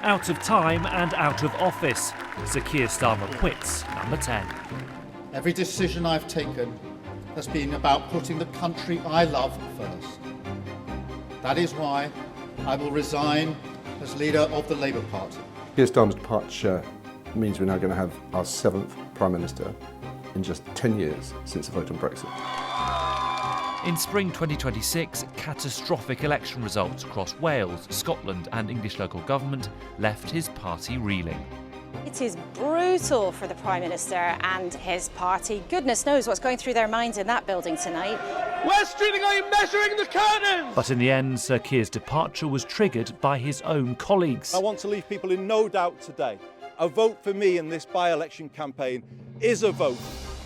Out of time and out of office, Sir Keir Starmer quits, number 10. Every decision I've taken has been about putting the country I love first. That is why I will resign as leader of the Labour Party. Keir Starmer's departure means we're now going to have our 7th Prime Minister in just 10 years since the vote on Brexit. In spring 2026, catastrophic election results across Wales, Scotland and English local government left his party reeling. It is brutal for the Prime Minister and his party. Goodness knows what's going through their minds in that building tonight. Where's Streeting? Are you measuring the curtains? But in the end, Sir Keir's departure was triggered by his own colleagues. I want to leave people in no doubt today. A vote for me in this by-election campaign is a vote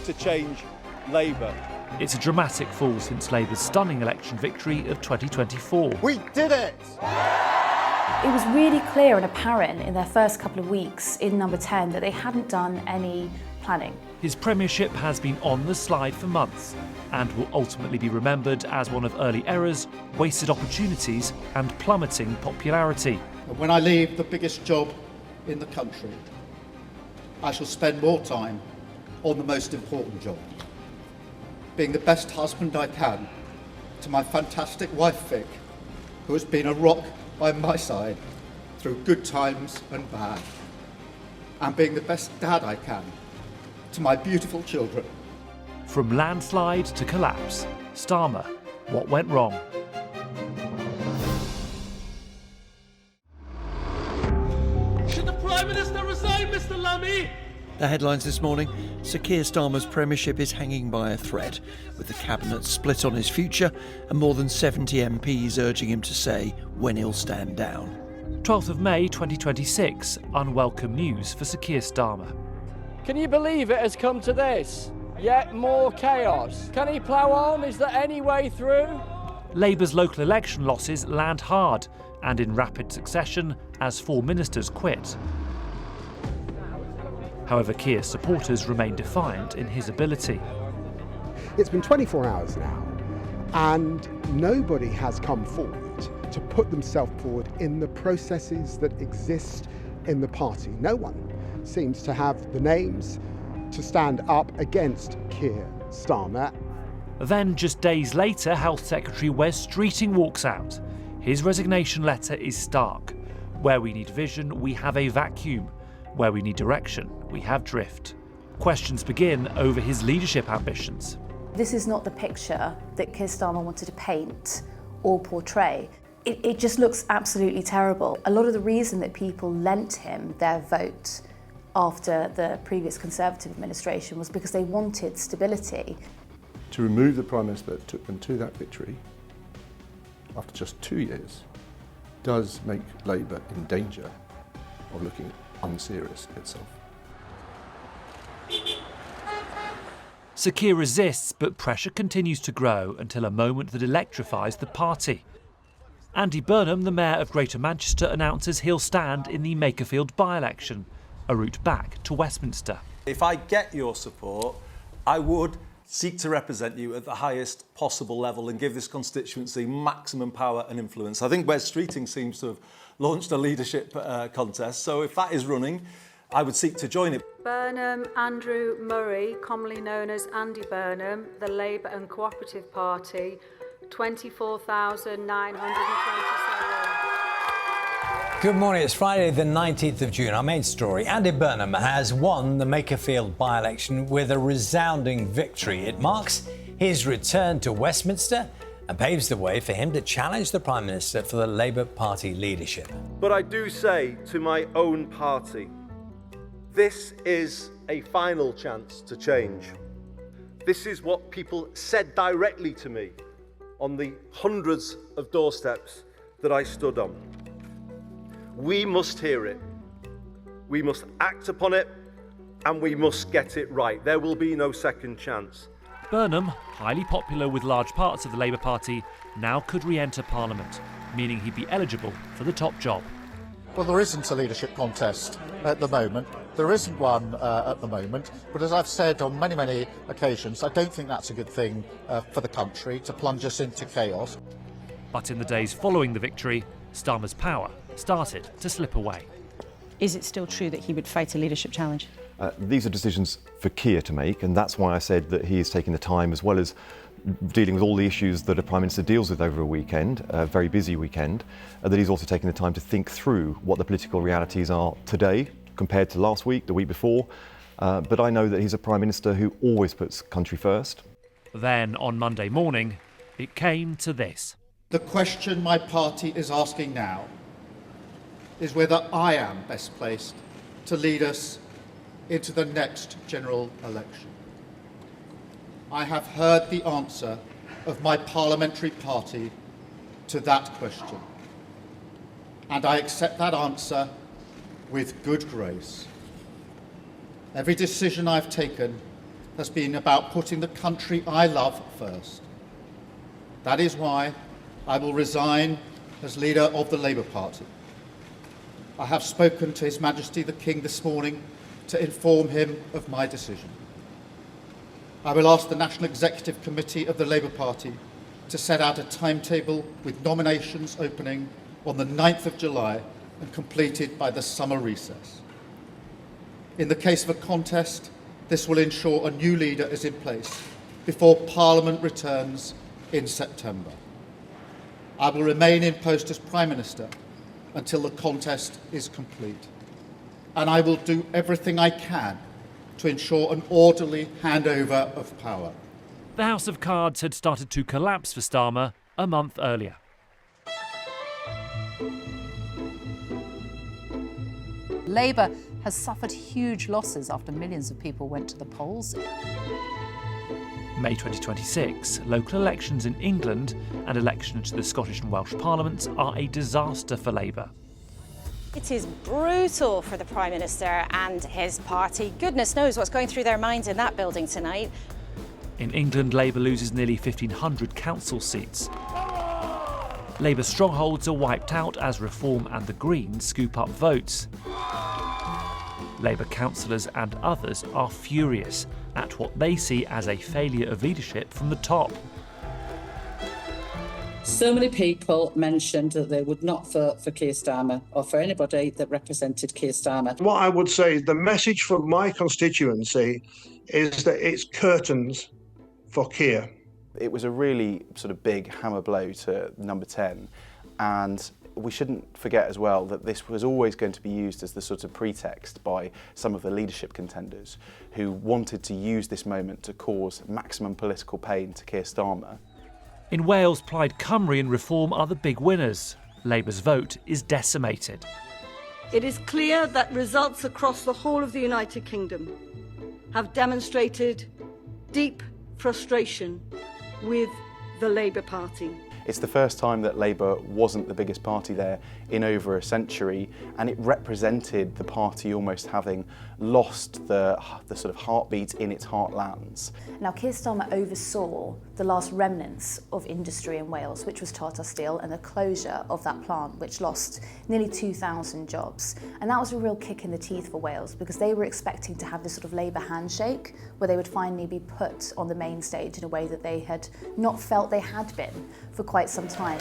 to change Labour. It's a dramatic fall since Labour's stunning election victory of 2024. We did it! It was really clear and apparent in their first couple of weeks in number 10 that they hadn't done any planning. His premiership has been on the slide for months and will ultimately be remembered as one of early errors, wasted opportunities and plummeting popularity. And when I leave the biggest job in the country, I shall spend more time on the most important job. Being the best husband I can to my fantastic wife Vic, who has been a rock by my side through good times and bad. And being the best dad I can to my beautiful children. From landslide to collapse, Starmer, what went wrong? Should the Prime Minister resign, Mr Lammy? The headlines this morning: Sir Keir Starmer's premiership is hanging by a thread, with the cabinet split on his future and more than 70 MPs urging him to say when he'll stand down. 12th of May 2026, unwelcome news for Sir Keir Starmer. Can you believe it has come to this? Yet more chaos. Can he plough on? Is there any way through? Labour's local election losses land hard and in rapid succession as 4 ministers quit. However, Keir's supporters remain defiant in his ability. It's been 24 hours now, and nobody has come forward to put themselves forward in the processes that exist in the party. No one seems to have the names to stand up against Keir Starmer. Then, just days later, Health Secretary Wes Streeting walks out. His resignation letter is stark. Where we need vision, we have a vacuum. Where we need direction, we have drift. Questions begin over his leadership ambitions. This is not the picture that Keir Starmer wanted to paint or portray. It just looks absolutely terrible. A lot of the reason that people lent him their vote after the previous Conservative administration was because they wanted stability. To remove the Prime Minister that took them to that victory after just 2 years does make Labour in danger of looking unserious itself. Sir Keir resists, but pressure continues to grow until a moment that electrifies the party. Andy Burnham, the Mayor of Greater Manchester, announces he'll stand in the Makerfield by-election, a route back to Westminster. If I get your support, I would seek to represent you at the highest possible level and give this constituency maximum power and influence. I think Wes Streeting seems to have launched a leadership contest, so if that is running, I would seek to join it. Burnham Andrew Murray, commonly known as Andy Burnham, the Labour and Cooperative Party, 24,927. Good morning, it's Friday the 19th of June. Our main story: Andy Burnham has won the Makerfield by-election with a resounding victory. It marks his return to Westminster and paves the way for him to challenge the Prime Minister for the Labour Party leadership. But I do say to my own party, this is a final chance to change. This is what people said directly to me on the hundreds of doorsteps that I stood on. We must hear it, we must act upon it, and we must get it right. There will be no second chance. Burnham, highly popular with large parts of the Labour Party, now could re-enter Parliament, meaning he'd be eligible for the top job. Well, there isn't a leadership contest at the moment. There isn't one at the moment. But as I've said on many, many occasions, I don't think that's a good thing for the country, to plunge us into chaos. But in the days following the victory, Starmer's power started to slip away. Is it still true that he would fight a leadership challenge? These are decisions for Keir to make, and that's why I said that he is taking the time, as well as dealing with all the issues that a Prime Minister deals with over a weekend, a very busy weekend, that he's also taking the time to think through what the political realities are today compared to last week, the week before. But I know that he's a Prime Minister who always puts country first. Then, on Monday morning, it came to this. The question my party is asking now is whether I am best placed to lead us into the next general election. I have heard the answer of my parliamentary party to that question, and I accept that answer with good grace. Every decision I've taken has been about putting the country I love first. That is why I will resign as leader of the Labour Party. I have spoken to His Majesty the King this morning to inform him of my decision. I will ask the National Executive Committee of the Labour Party to set out a timetable with nominations opening on the 9th of July and completed by the summer recess. In the case of a contest, this will ensure a new leader is in place before Parliament returns in September. I will remain in post as Prime Minister until the contest is complete, and I will do everything I can to ensure an orderly handover of power. The House of Cards had started to collapse for Starmer a month earlier. Labour has suffered huge losses after millions of people went to the polls. May 2026, local elections in England and elections to the Scottish and Welsh Parliaments are a disaster for Labour. It is brutal for the Prime Minister and his party. Goodness knows what's going through their minds in that building tonight. In England, Labour loses nearly 1,500 council seats. Labour strongholds are wiped out as Reform and the Greens scoop up votes. Labour councillors and others are furious at what they see as a failure of leadership from the top. So many people mentioned that they would not vote for Keir Starmer or for anybody that represented Keir Starmer. What I would say, the message from my constituency is that it's curtains for Keir. It was a really sort of big hammer blow to number 10, and we shouldn't forget as well that this was always going to be used as the sort of pretext by some of the leadership contenders who wanted to use this moment to cause maximum political pain to Keir Starmer. In Wales, Plaid Cymru and Reform are the big winners. Labour's vote is decimated. It is clear that results across the whole of the United Kingdom have demonstrated deep frustration with the Labour Party. It's the first time that Labour wasn't the biggest party there in over a century, and it represented the party almost having lost the sort of heartbeat in its heartlands. Now, Keir Starmer oversaw the last remnants of industry in Wales, which was Tata Steel, and the closure of that plant, which lost nearly 2,000 jobs. And that was a real kick in the teeth for Wales, because they were expecting to have this sort of Labour handshake, where they would finally be put on the main stage in a way that they had not felt they had been for quite some time.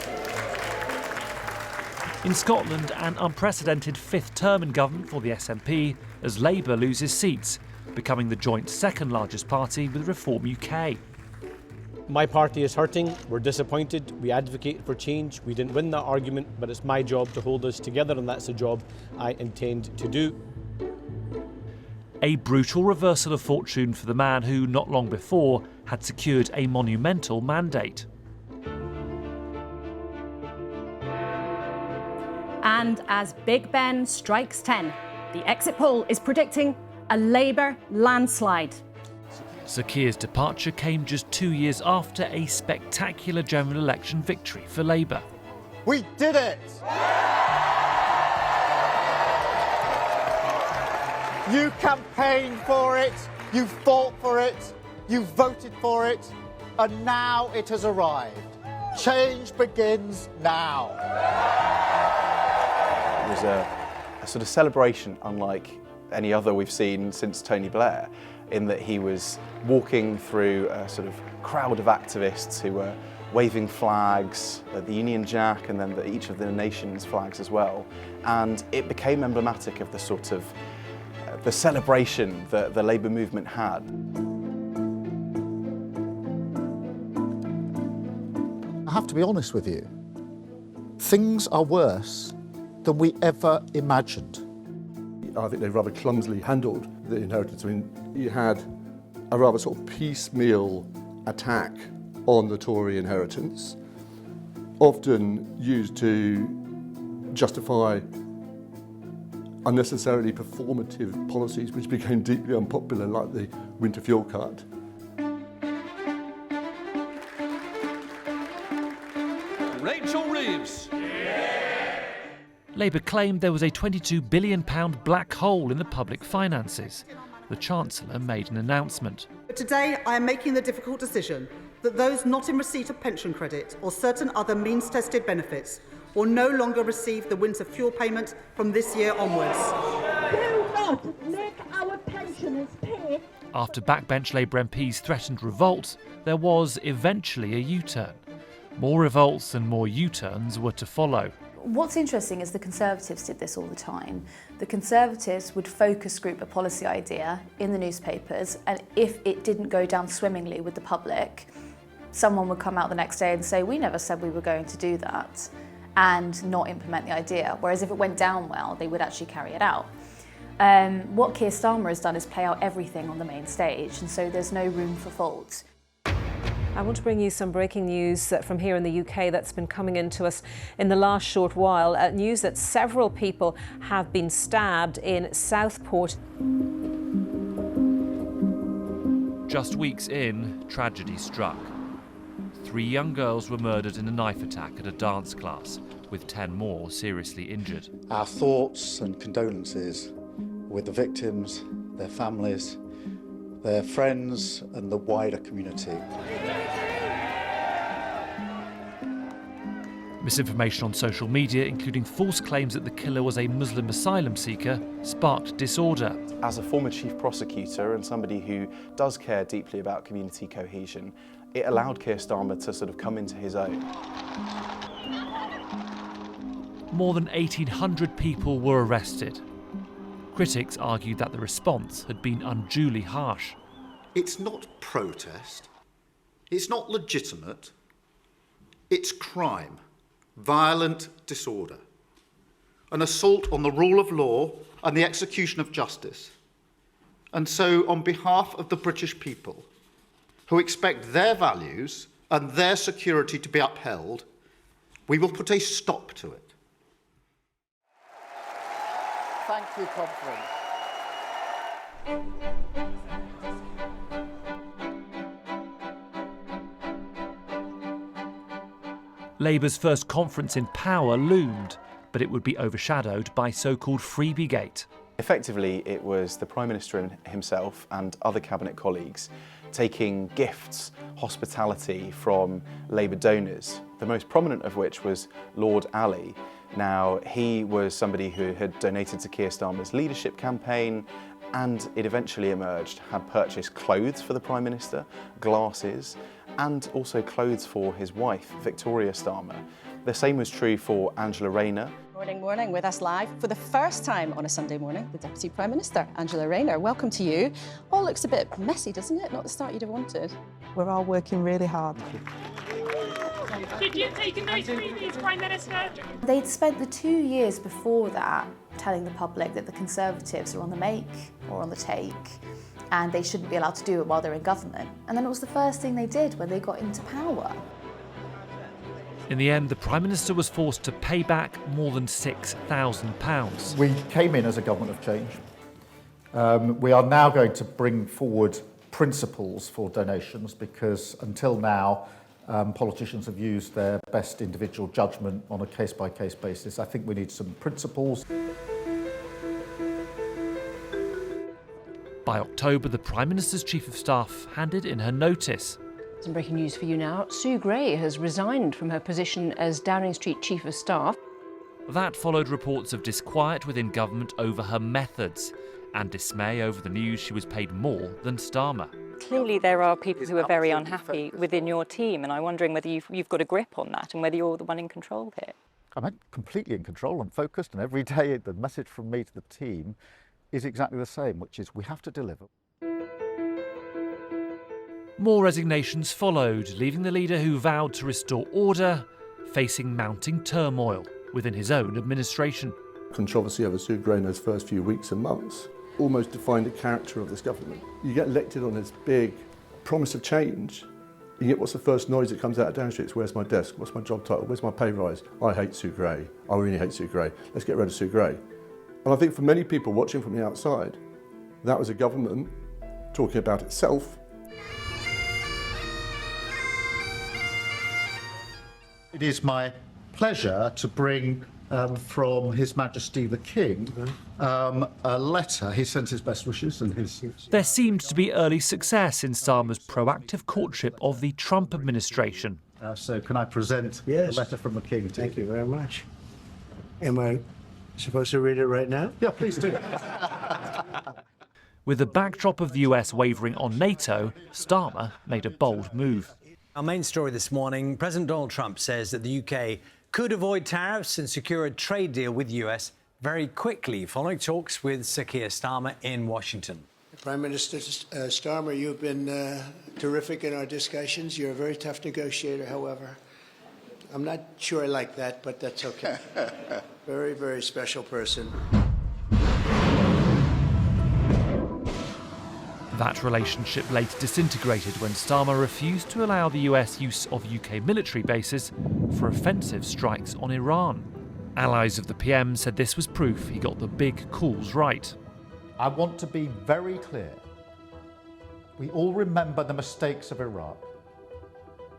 In Scotland, an unprecedented fifth term in government for the SNP as Labour loses seats, becoming the joint second largest party with Reform UK. My party is hurting, we're disappointed, we advocated for change, we didn't win that argument, but it's my job to hold us together, and that's a job I intend to do. A brutal reversal of fortune for the man who, not long before, had secured a monumental mandate. And as Big Ben strikes 10, the exit poll is predicting a Labour landslide. Sir Keir's departure came just 2 years after a spectacular general election victory for Labour. We did it! You campaigned for it, you fought for it, you voted for it, and now it has arrived. Change begins now. It was a sort of celebration unlike any other we've seen since Tony Blair, in that he was walking through a sort of crowd of activists who were waving flags, the Union Jack, and then each of the nations' flags as well. And it became emblematic of the sort of the celebration that the Labour movement had. I have to be honest with you. Things are worse than we ever imagined. I think they rather clumsily handled the inheritance. I mean, you had a rather sort of piecemeal attack on the Tory inheritance, often used to justify unnecessarily performative policies which became deeply unpopular, like the winter fuel cut. Rachel Reeves. Labour claimed there was a £22 billion black hole in the public finances. The Chancellor made an announcement. But today I am making the difficult decision that those not in receipt of pension credit or certain other means-tested benefits will no longer receive the winter fuel payment from this year onwards. Do not make our pensioners pay. After backbench Labour MPs threatened revolt, there was eventually a U-turn. More revolts and more U-turns were to follow. What's interesting is the Conservatives did this all the time. The Conservatives would focus group a policy idea in the newspapers, and if it didn't go down swimmingly with the public, someone would come out the next day and say, we never said we were going to do that, and not implement the idea. Whereas if it went down well, they would actually carry it out. What Keir Starmer has done is play out everything on the main stage, and so there's no room for fault. I want to bring you some breaking news from here in the UK that's been coming into us in the last short while. News that several people have been stabbed in Southport. Just weeks in, tragedy struck. 3 young girls were murdered in a knife attack at a dance class, with 10 more seriously injured. Our thoughts and condolences with the victims, their families, their friends and the wider community. Misinformation on social media, including false claims that the killer was a Muslim asylum seeker, sparked disorder. As a former chief prosecutor and somebody who does care deeply about community cohesion, it allowed Keir Starmer to sort of come into his own. More than 1,800 people were arrested. Critics argued that the response had been unduly harsh. It's not protest, it's not legitimate, it's crime, violent disorder, an assault on the rule of law and the execution of justice. And so, on behalf of the British people, who expect their values and their security to be upheld, we will put a stop to it. Thank you, Conference. Labour's first conference in power loomed, but it would be overshadowed by so-called Freebie-gate. Effectively, it was the Prime Minister himself and other cabinet colleagues taking gifts, hospitality from Labour donors, the most prominent of which was Lord Ali. Now, he was somebody who had donated to Keir Starmer's leadership campaign, and it eventually emerged, had purchased clothes for the Prime Minister, glasses, and also clothes for his wife, Victoria Starmer. The same was true for Angela Rayner. Morning, with us live for the first time on a Sunday morning, the Deputy Prime Minister, Angela Rayner. Welcome to you. All looks a bit messy, doesn't it? Not the start you'd have wanted. We're all working really hard. Did you take a nice previous Prime Minister? They'd spent the 2 years before that telling the public that the Conservatives are on the make or on the take, and they shouldn't be allowed to do it while they're in government. And then it was the first thing they did when they got into power. In the end, the Prime Minister was forced to pay back more than £6,000. We came in as a government of change. We are now going to bring forward principles for donations because until now, politicians have used their best individual judgment on a case-by-case basis. I think we need some principles. By October, the Prime Minister's Chief of Staff handed in her notice. Some breaking news for you now. Sue Gray has resigned from her position as Downing Street Chief of Staff. That followed reports of disquiet within government over her methods and dismay over the news she was paid more than Starmer. Clearly there are people who are very unhappy within your team, and I'm wondering whether you've got a grip on that and whether you're the one in control here. I'm completely in control and focused, and every day the message from me to the team is exactly the same, which is we have to deliver. More resignations followed, leaving the leader who vowed to restore order facing mounting turmoil within his own administration. Controversy over Sue Gray in those first few weeks and months almost defined the character of this government. You get elected on this big promise of change, and yet what's the first noise that comes out of Downing Street? It's where's my desk, what's my job title, where's my pay rise? I hate Sue Gray, I really hate Sue Gray, let's get rid of Sue Gray. And I think for many people watching from the outside, that was a government talking about itself. It is my pleasure to bring from His Majesty the King a letter. He sends his best wishes and his... There seemed to be early success in Starmer's proactive courtship of the Trump administration. So can I present a letter from the King to you? Thank you very much. Am I supposed to read it right now? Yeah, please do. With the backdrop of the US wavering on NATO, Starmer made a bold move. Our main story this morning, President Donald Trump says that the UK could avoid tariffs and secure a trade deal with the US very quickly, following talks with Sir Keir Starmer in Washington. Prime Minister Starmer, you've been terrific in our discussions. You're a very tough negotiator, however. I'm not sure I like that, but that's okay. Very, very special person. That relationship later disintegrated when Starmer refused to allow the US use of UK military bases for offensive strikes on Iran. Allies of the PM said this was proof he got the big calls right. I want to be very clear. We all remember the mistakes of Iraq,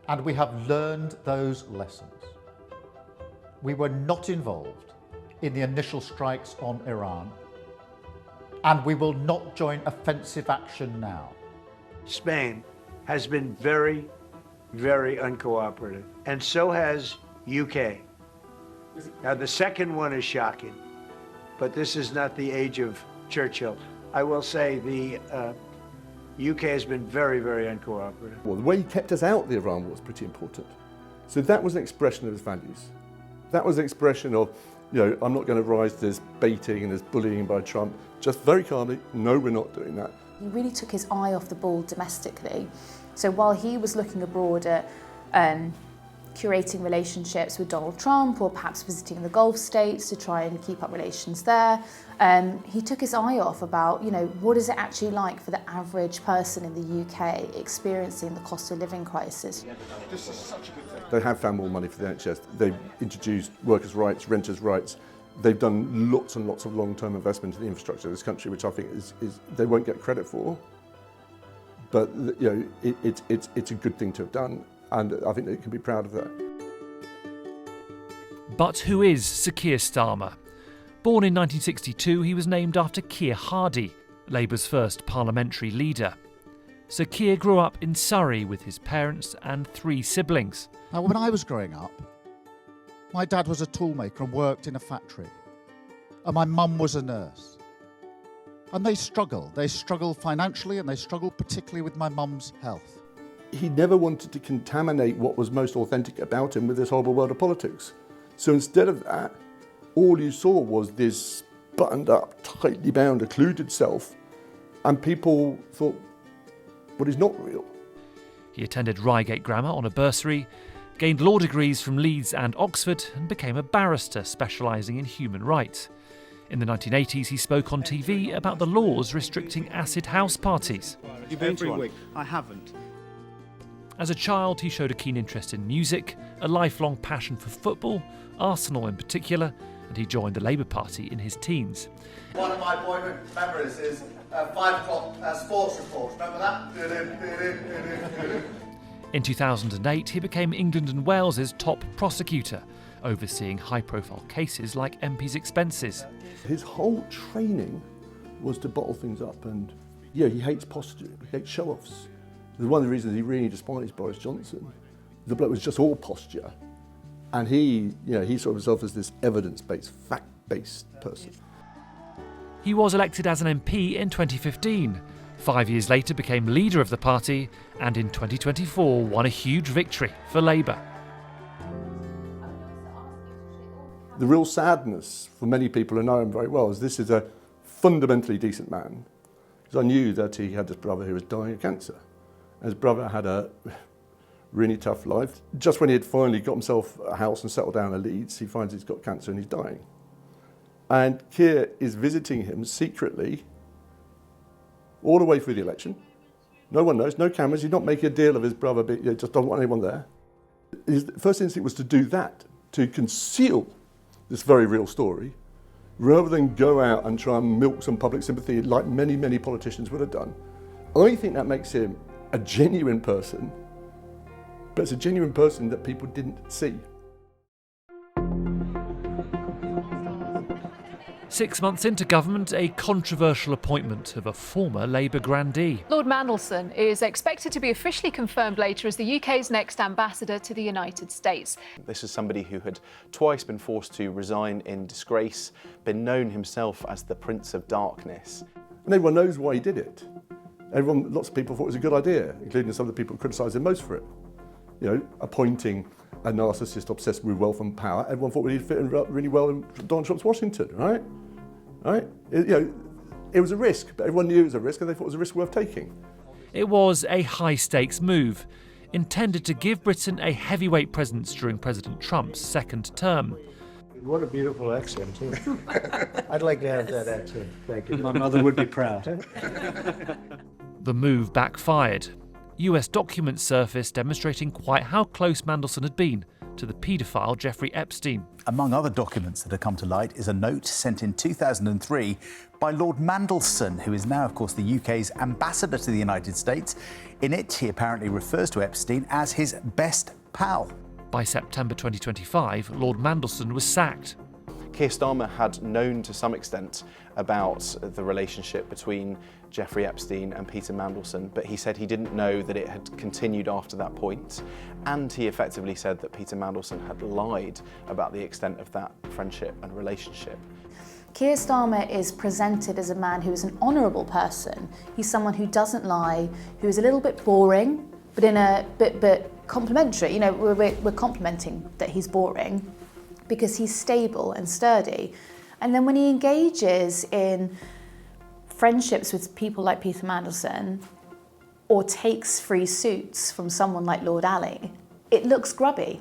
and we have learned those lessons. We were not involved in the initial strikes on Iran, and we will not join offensive action now. Spain has been very, very uncooperative, and so has UK. Now, the second one is shocking, but this is not the age of Churchill. I will say the UK has been very, very uncooperative. Well, the way he kept us out of the Iran war was pretty important. So that was an expression of his values. That was an expression of, I'm not going to rise to this baiting and this bullying by Trump. Just very calmly, no, we're not doing that. He really took his eye off the ball domestically. So while he was looking abroad at curating relationships with Donald Trump or perhaps visiting the Gulf states to try and keep up relations there, he took his eye off about, what is it actually like for the average person in the UK experiencing the cost of living crisis. This is such a good thing. They have found more money for the NHS. They've introduced workers' rights, renters' rights. They've done lots and lots of long-term investment in the infrastructure of this country, which I think is they won't get credit for. But it's a good thing to have done, and I think they can be proud of that. But who is Sir Keir Starmer? Born in 1962, he was named after Keir Hardie, Labour's first parliamentary leader. Sir Keir grew up in Surrey with his parents and 3 siblings. Now, when I was growing up, my dad was a toolmaker and worked in a factory, and my mum was a nurse. And they struggled. They struggled financially, and they struggled particularly with my mum's health. He never wanted to contaminate what was most authentic about him with this horrible world of politics. So instead of that, all you saw was this buttoned up, tightly bound, occluded self, and people thought, well, he's not real. He attended Reigate Grammar on a bursary, gained law degrees from Leeds and Oxford, and became a barrister specialising in human rights. In the 1980s, he spoke on TV about the laws restricting acid house parties. You've been to one? I haven't. As a child, he showed a keen interest in music, a lifelong passion for football, Arsenal in particular, and he joined the Labour Party in his teens. One of my boyhood memories is 5 o'clock sports report. Remember that? In 2008, he became England and Wales's top prosecutor, overseeing high-profile cases like MP's expenses. His whole training was to bottle things up, and he hates posture, he hates show-offs. One of the reasons he really despised Boris Johnson. The bloke was just all posture, and he saw himself as this evidence-based, fact-based person. He was elected as an MP in 2015, 5 years later became leader of the party and in 2024 won a huge victory for Labour. The real sadness for many people who know him very well is this is a fundamentally decent man. Because I knew that he had this brother who was dying of cancer. His brother had a really tough life. Just when he had finally got himself a house and settled down in Leeds, he finds he's got cancer and he's dying. And Keir is visiting him secretly all the way through the election. No one knows, no cameras, he's not making a deal of his brother, but he just doesn't want anyone there. His first instinct was to do that, to conceal this very real story, rather than go out and try and milk some public sympathy like many, many politicians would have done. I think that makes him a genuine person, but it's a genuine person that people didn't see. 6 months into government, a controversial appointment of a former Labour grandee. Lord Mandelson is expected to be officially confirmed later as the UK's next ambassador to the United States. This is somebody who had twice been forced to resign in disgrace, been known himself as the Prince of Darkness. And everyone knows why he did it. Lots of people thought it was a good idea, including some of the people who criticised him most for it. You know, appointing a narcissist obsessed with wealth and power. Everyone thought he'd fit in really well in Donald Trump's Washington, right? Right? It was a risk, but everyone knew it was a risk and they thought it was a risk worth taking. It was a high-stakes move, intended to give Britain a heavyweight presence during President Trump's second term. What a beautiful accent, too. I'd like to have that accent. Thank you. My mother would be proud. The move backfired. US documents surfaced demonstrating quite how close Mandelson had been to the paedophile Jeffrey Epstein. Among other documents that have come to light is a note sent in 2003 by Lord Mandelson, who is now, of course, the UK's ambassador to the United States. In it, he apparently refers to Epstein as his best pal. By September 2025, Lord Mandelson was sacked. Keir Starmer had known to some extent about the relationship between Jeffrey Epstein and Peter Mandelson, but he said he didn't know that it had continued after that point, and he effectively said that Peter Mandelson had lied about the extent of that friendship and relationship. Keir Starmer is presented as a man who is an honourable person. He's someone who doesn't lie, who is a little bit boring, but in a but complimentary. You know, we're complimenting that he's boring because he's stable and sturdy. And then when he engages in friendships with people like Peter Mandelson or takes free suits from someone like Lord Ali, it looks grubby.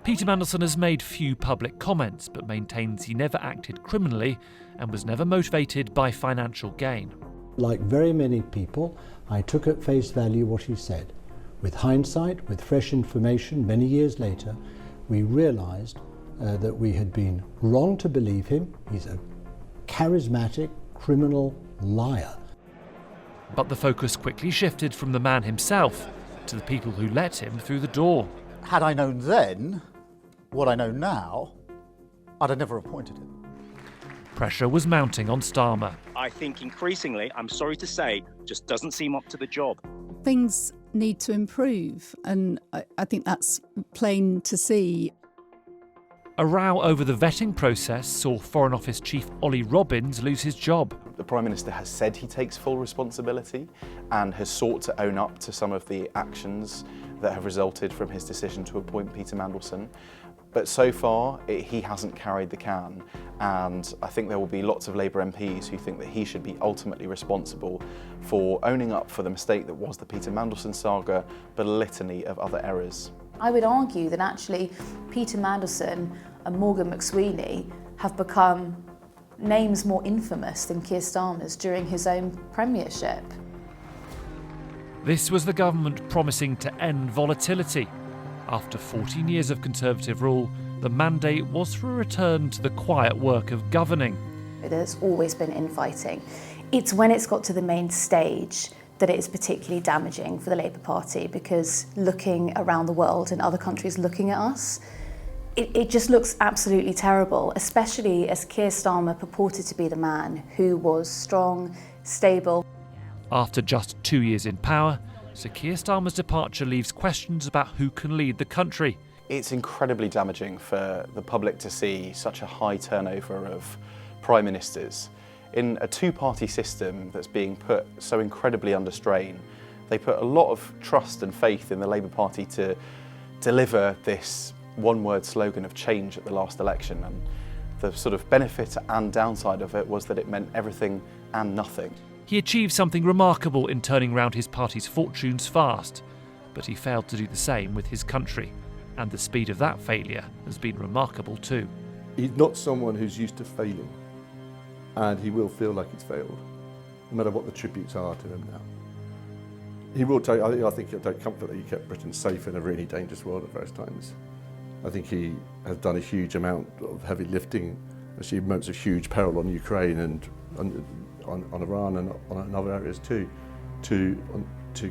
Peter Mandelson has made few public comments, but maintains he never acted criminally and was never motivated by financial gain. Like very many people, I took at face value what he said. With hindsight, with fresh information, many years later, we realised that we had been wrong to believe him. He's a charismatic criminal liar. But the focus quickly shifted from the man himself to the people who let him through the door. Had I known then what I know now, I'd have never appointed him. Pressure was mounting on Starmer. I think increasingly, I'm sorry to say, just doesn't seem up to the job. Things need to improve, and I think that's plain to see. A row over the vetting process saw Foreign Office Chief Ollie Robbins lose his job. The Prime Minister has said he takes full responsibility and has sought to own up to some of the actions that have resulted from his decision to appoint Peter Mandelson. But so far, he hasn't carried the can, and I think there will be lots of Labour MPs who think that he should be ultimately responsible for owning up for the mistake that was the Peter Mandelson saga, but a litany of other errors. I would argue that actually Peter Mandelson and Morgan McSweeney have become names more infamous than Keir Starmer's during his own premiership. This was the government promising to end volatility. After 14 years of Conservative rule, the mandate was for a return to the quiet work of governing. There's always been infighting. It's when it's got to the main stage that it is particularly damaging for the Labour Party, because looking around the world and other countries looking at us, it just looks absolutely terrible, especially as Keir Starmer purported to be the man who was strong, stable. After just 2 years in power, Sir Keir Starmer's departure leaves questions about who can lead the country. It's incredibly damaging for the public to see such a high turnover of Prime Ministers. In a two-party system that's being put so incredibly under strain, they put a lot of trust and faith in the Labour Party to deliver this one-word slogan of change at the last election. And the sort of benefit and downside of it was that it meant everything and nothing. He achieved something remarkable in turning round his party's fortunes fast, but he failed to do the same with his country, and the speed of that failure has been remarkable too. He's not someone who's used to failing, and he will feel like he's failed, no matter what the tributes are to him now. He will take, I think he'll take comfort that he kept Britain safe in a really dangerous world at various times. I think he has done a huge amount of heavy lifting, achieved moments of huge peril on Ukraine and on Iran and on other areas too, to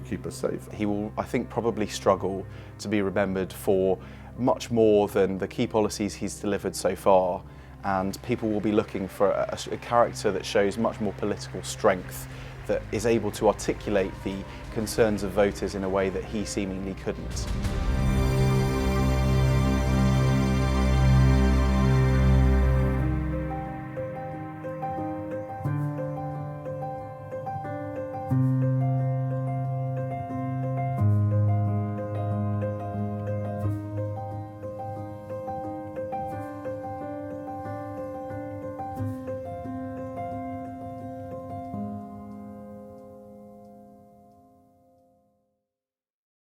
keep us safe. He will, I think, probably struggle to be remembered for much more than the key policies he's delivered so far, and people will be looking for a character that shows much more political strength, that is able to articulate the concerns of voters in a way that he seemingly couldn't.